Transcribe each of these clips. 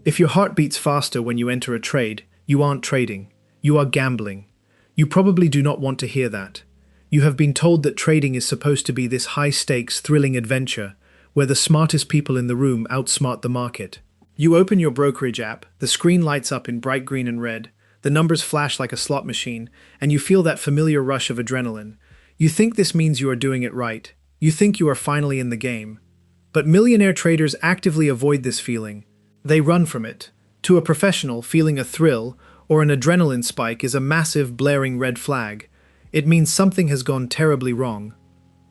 If your heart beats faster when you enter a trade, you aren't trading. You are gambling. You probably do not want to hear that. You have been told that trading is supposed to be this high-stakes, thrilling adventure where the smartest people in the room outsmart the market. You open your brokerage app, the screen lights up in bright green and red, the numbers flash like a slot machine, and you feel that familiar rush of adrenaline. You think this means you are doing it right. You think you are finally in the game. But millionaire traders actively avoid this feeling. They run from it. To a professional, feeling a thrill or an adrenaline spike is a massive, blaring red flag. It means something has gone terribly wrong.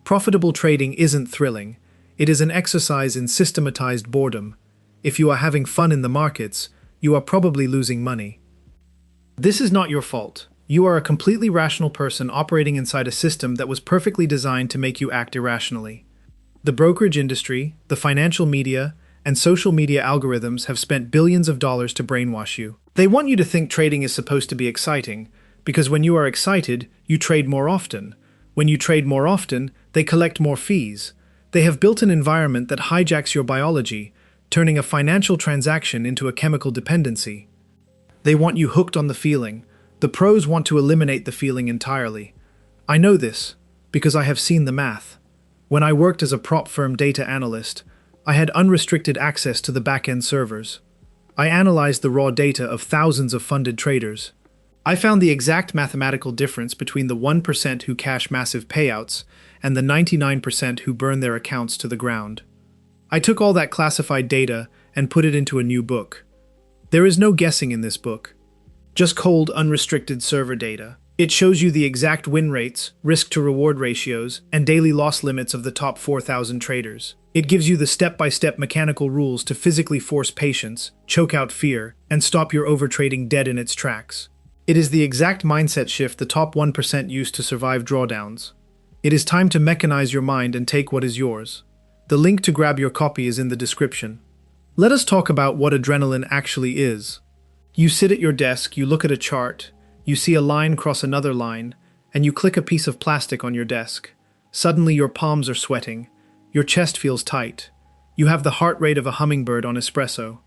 Profitable trading isn't thrilling. It is an exercise in systematized boredom. If you are having fun in the markets, you are probably losing money. This is not your fault. You are a completely rational person operating inside a system that was perfectly designed to make you act irrationally. The brokerage industry, the financial media, and social media algorithms have spent billions of dollars to brainwash you. They want you to think trading is supposed to be exciting, because when you are excited, you trade more often. When you trade more often, they collect more fees. They have built an environment that hijacks your biology, turning a financial transaction into a chemical dependency. They want you hooked on the feeling. The pros want to eliminate the feeling entirely. I know this because I have seen the math. When I worked as a prop firm data analyst, I had unrestricted access to the back-end servers. I analyzed the raw data of thousands of funded traders. I found the exact mathematical difference between the 1% who cash massive payouts and the 99% who burn their accounts to the ground. I took all that classified data and put it into a new book. There is no guessing in this book, just cold, unrestricted server data. It shows you the exact win rates, risk-to-reward ratios, and daily loss limits of the top 4,000 traders. It gives you the step-by-step mechanical rules to physically force patience, choke out fear, and stop your overtrading dead in its tracks. It is the exact mindset shift the top 1% use to survive drawdowns. It is time to mechanize your mind and take what is yours. The link to grab your copy is in the description. Let us talk about what adrenaline actually is. You sit at your desk, you look at a chart, you see a line cross another line, and you click a piece of plastic on your desk. Suddenly your palms are sweating. Your chest feels tight. You have the heart rate of a hummingbird on espresso.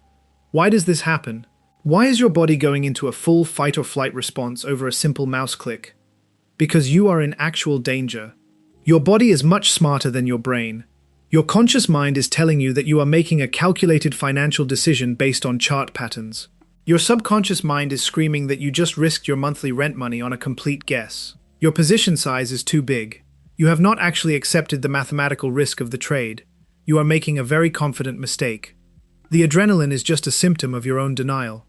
Why does this happen? Why is your body going into a full fight-or-flight response over a simple mouse click? Because you are in actual danger. Your body is much smarter than your brain. Your conscious mind is telling you that you are making a calculated financial decision based on chart patterns. Your subconscious mind is screaming that you just risked your monthly rent money on a complete guess. Your position size is too big. You have not actually accepted the mathematical risk of the trade. You are making a very confident mistake. The adrenaline is just a symptom of your own denial.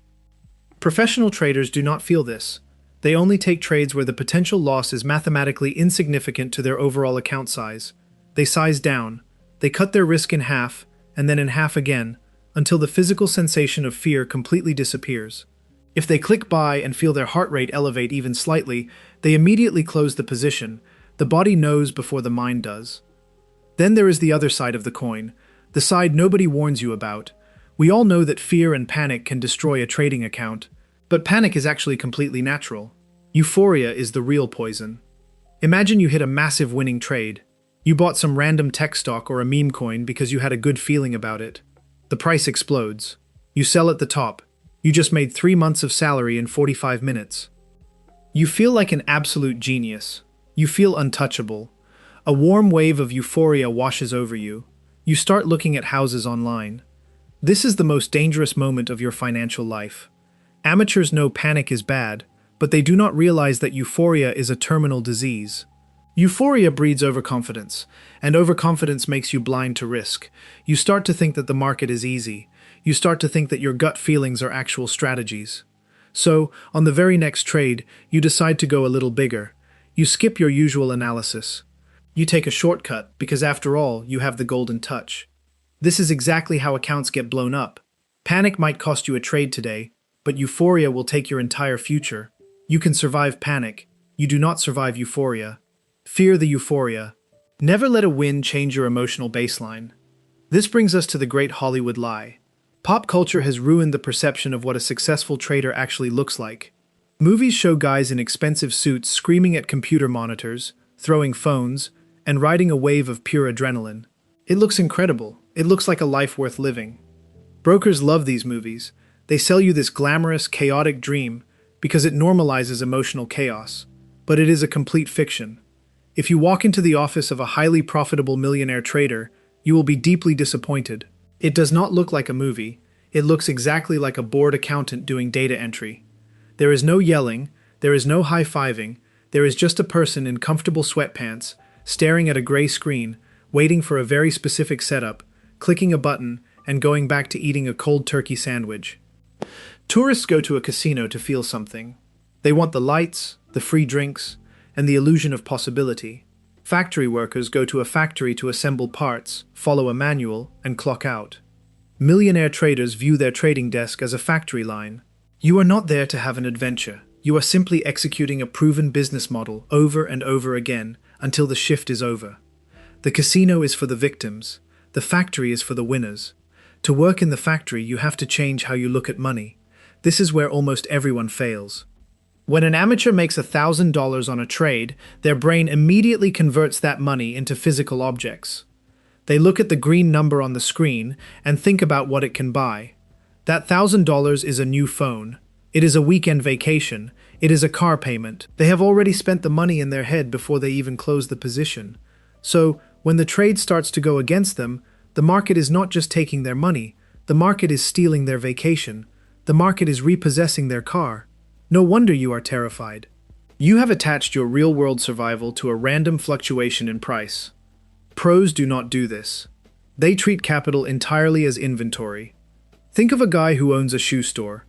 Professional traders do not feel this. They only take trades where the potential loss is mathematically insignificant to their overall account size. They size down. They cut their risk in half, and then in half again, until the physical sensation of fear completely disappears. If they click buy and feel their heart rate elevate even slightly, they immediately close the position. The body knows before the mind does. Then there is the other side of the coin, the side nobody warns you about. We all know that fear and panic can destroy a trading account, but panic is actually completely natural. Euphoria is the real poison. Imagine you hit a massive winning trade. You bought some random tech stock or a meme coin because you had a good feeling about it. The price explodes. You sell at the top. You just made 3 months of salary in 45 minutes. You feel like an absolute genius. You feel untouchable. A warm wave of euphoria washes over you. You start looking at houses online. This is the most dangerous moment of your financial life. Amateurs know panic is bad, but they do not realize that euphoria is a terminal disease. Euphoria breeds overconfidence, and overconfidence makes you blind to risk. You start to think that the market is easy. You start to think that your gut feelings are actual strategies. So, on the very next trade, you decide to go a little bigger. You skip your usual analysis. You take a shortcut because, after all, you have the golden touch. This is exactly how accounts get blown up. Panic might cost you a trade today, but euphoria will take your entire future. You can survive panic. You do not survive euphoria. Fear the euphoria. Never let a win change your emotional baseline. This brings us to the great Hollywood lie. Pop culture has ruined the perception of what a successful trader actually looks like. Movies show guys in expensive suits screaming at computer monitors, throwing phones, and riding a wave of pure adrenaline. It looks incredible. It looks like a life worth living. Brokers love these movies. They sell you this glamorous, chaotic dream because it normalizes emotional chaos. But it is a complete fiction. If you walk into the office of a highly profitable millionaire trader, you will be deeply disappointed. It does not look like a movie. It looks exactly like a bored accountant doing data entry. There is no yelling, there is no high-fiving, there is just a person in comfortable sweatpants, staring at a gray screen, waiting for a very specific setup, clicking a button, and going back to eating a cold turkey sandwich. Tourists go to a casino to feel something. They want the lights, the free drinks, and the illusion of possibility. Factory workers go to a factory to assemble parts, follow a manual, and clock out. Millionaire traders view their trading desk as a factory line. You are not there to have an adventure. You are simply executing a proven business model over and over again until the shift is over. The casino is for the victims. The factory is for the winners. To work in the factory, you have to change how you look at money. This is where almost everyone fails. When an amateur makes $1,000 on a trade, their brain immediately converts that money into physical objects. They look at the green number on the screen and think about what it can buy. That $1,000 is a new phone. It is a weekend vacation. It is a car payment. They have already spent the money in their head before they even close the position. So, when the trade starts to go against them, the market is not just taking their money. The market is stealing their vacation. The market is repossessing their car. No wonder you are terrified. You have attached your real-world survival to a random fluctuation in price. Pros do not do this. They treat capital entirely as inventory. Think of a guy who owns a shoe store.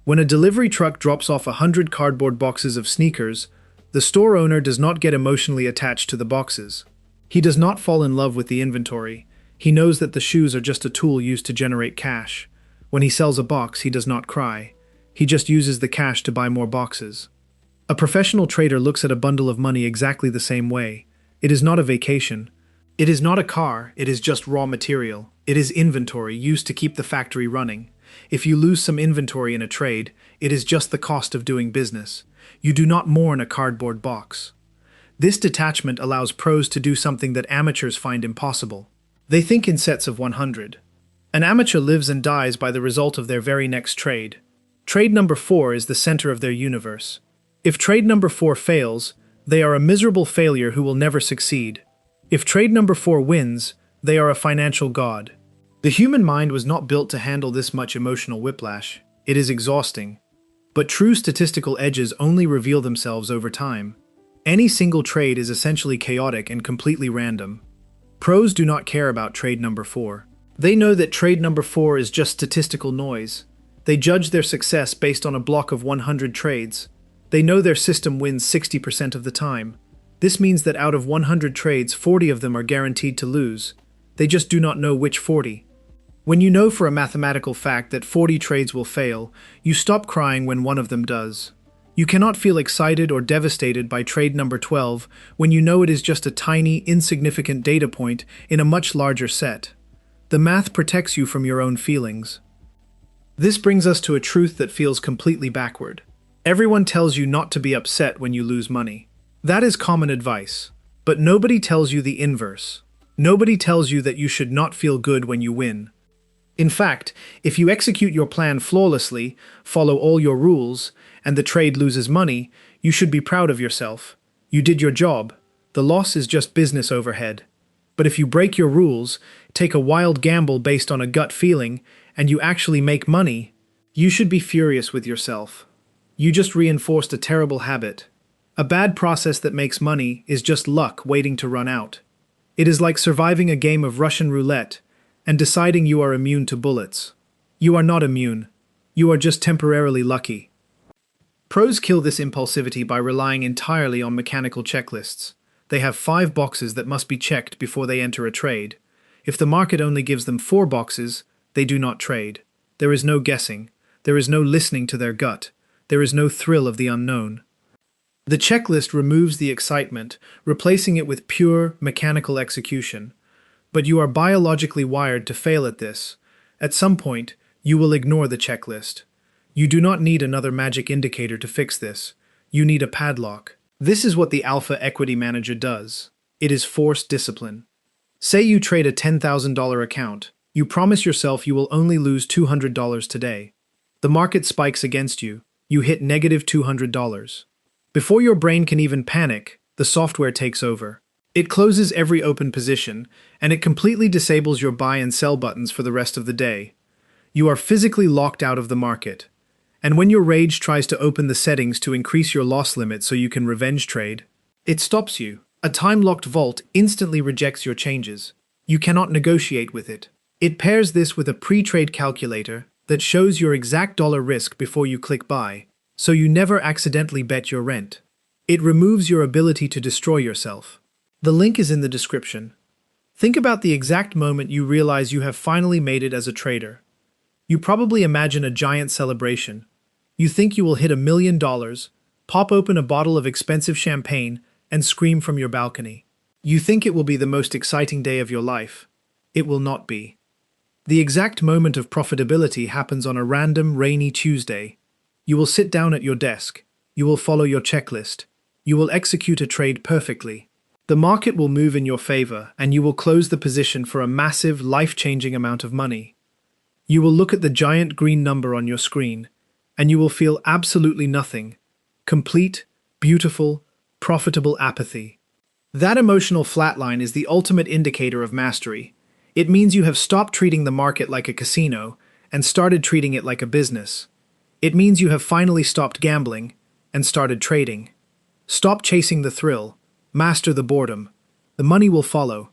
When a delivery truck drops off 100 cardboard boxes of sneakers, the store owner does not get emotionally attached to the boxes. He does not fall in love with the inventory. He knows that the shoes are just a tool used to generate cash. When he sells a box, he does not cry. He just uses the cash to buy more boxes. A professional trader looks at a bundle of money exactly the same way. It is not a vacation. It is not a car, it is just raw material. It is inventory used to keep the factory running. If you lose some inventory in a trade, it is just the cost of doing business. You do not mourn a cardboard box. This detachment allows pros to do something that amateurs find impossible. They think in sets of 100. An amateur lives and dies by the result of their very next trade. Trade number 4 is the center of their universe. If trade number 4 fails, they are a miserable failure who will never succeed. If trade number 4 wins, they are a financial god. The human mind was not built to handle this much emotional whiplash. It is exhausting. But true statistical edges only reveal themselves over time. Any single trade is essentially chaotic and completely random. Pros do not care about trade number 4. They know that trade number 4 is just statistical noise. They judge their success based on a block of 100 trades. They know their system wins 60% of the time. This means that out of 100 trades, 40 of them are guaranteed to lose. They just do not know which 40. When you know for a mathematical fact that 40 trades will fail, you stop crying when one of them does. You cannot feel excited or devastated by trade number 12 when you know it is just a tiny, insignificant data point in a much larger set. The math protects you from your own feelings. This brings us to a truth that feels completely backward. Everyone tells you not to be upset when you lose money. That is common advice. But nobody tells you the inverse. Nobody tells you that you should not feel good when you win. In fact, if you execute your plan flawlessly, follow all your rules, and the trade loses money, you should be proud of yourself. You did your job. The loss is just business overhead. But if you break your rules, take a wild gamble based on a gut feeling, and you actually make money, you should be furious with yourself. You just reinforced a terrible habit. A bad process that makes money is just luck waiting to run out. It is like surviving a game of Russian roulette and deciding you are immune to bullets. You are not immune. You are just temporarily lucky. Pros kill this impulsivity by relying entirely on mechanical checklists. They have 5 boxes that must be checked before they enter a trade. If the market only gives them 4 boxes, they do not trade. There is no guessing. There is no listening to their gut. There is no thrill of the unknown. The checklist removes the excitement, replacing it with pure, mechanical execution. But you are biologically wired to fail at this. At some point, you will ignore the checklist. You do not need another magic indicator to fix this. You need a padlock. This is what the alpha equity manager does. It is forced discipline. Say you trade a $10,000 account. You promise yourself you will only lose $200 today. The market spikes against you. You hit negative $200. Before your brain can even panic, the software takes over. It closes every open position, and it completely disables your buy and sell buttons for the rest of the day. You are physically locked out of the market. And when your rage tries to open the settings to increase your loss limit so you can revenge trade, it stops you. A time-locked vault instantly rejects your changes. You cannot negotiate with it. It pairs this with a pre-trade calculator that shows your exact dollar risk before you click buy, so you never accidentally bet your rent. It removes your ability to destroy yourself. The link is in the description. Think about the exact moment you realize you have finally made it as a trader. You probably imagine a giant celebration. You think you will hit $1 million, pop open a bottle of expensive champagne, and scream from your balcony. You think it will be the most exciting day of your life. It will not be. The exact moment of profitability happens on a random, rainy Tuesday. You will sit down at your desk. You will follow your checklist. You will execute a trade perfectly. The market will move in your favor, and you will close the position for a massive, life-changing amount of money. You will look at the giant green number on your screen, and you will feel absolutely nothing. Complete, beautiful, profitable apathy. That emotional flatline is the ultimate indicator of mastery. It means you have stopped treating the market like a casino and started treating it like a business. It means you have finally stopped gambling and started trading. Stop chasing the thrill. Master the boredom. The money will follow.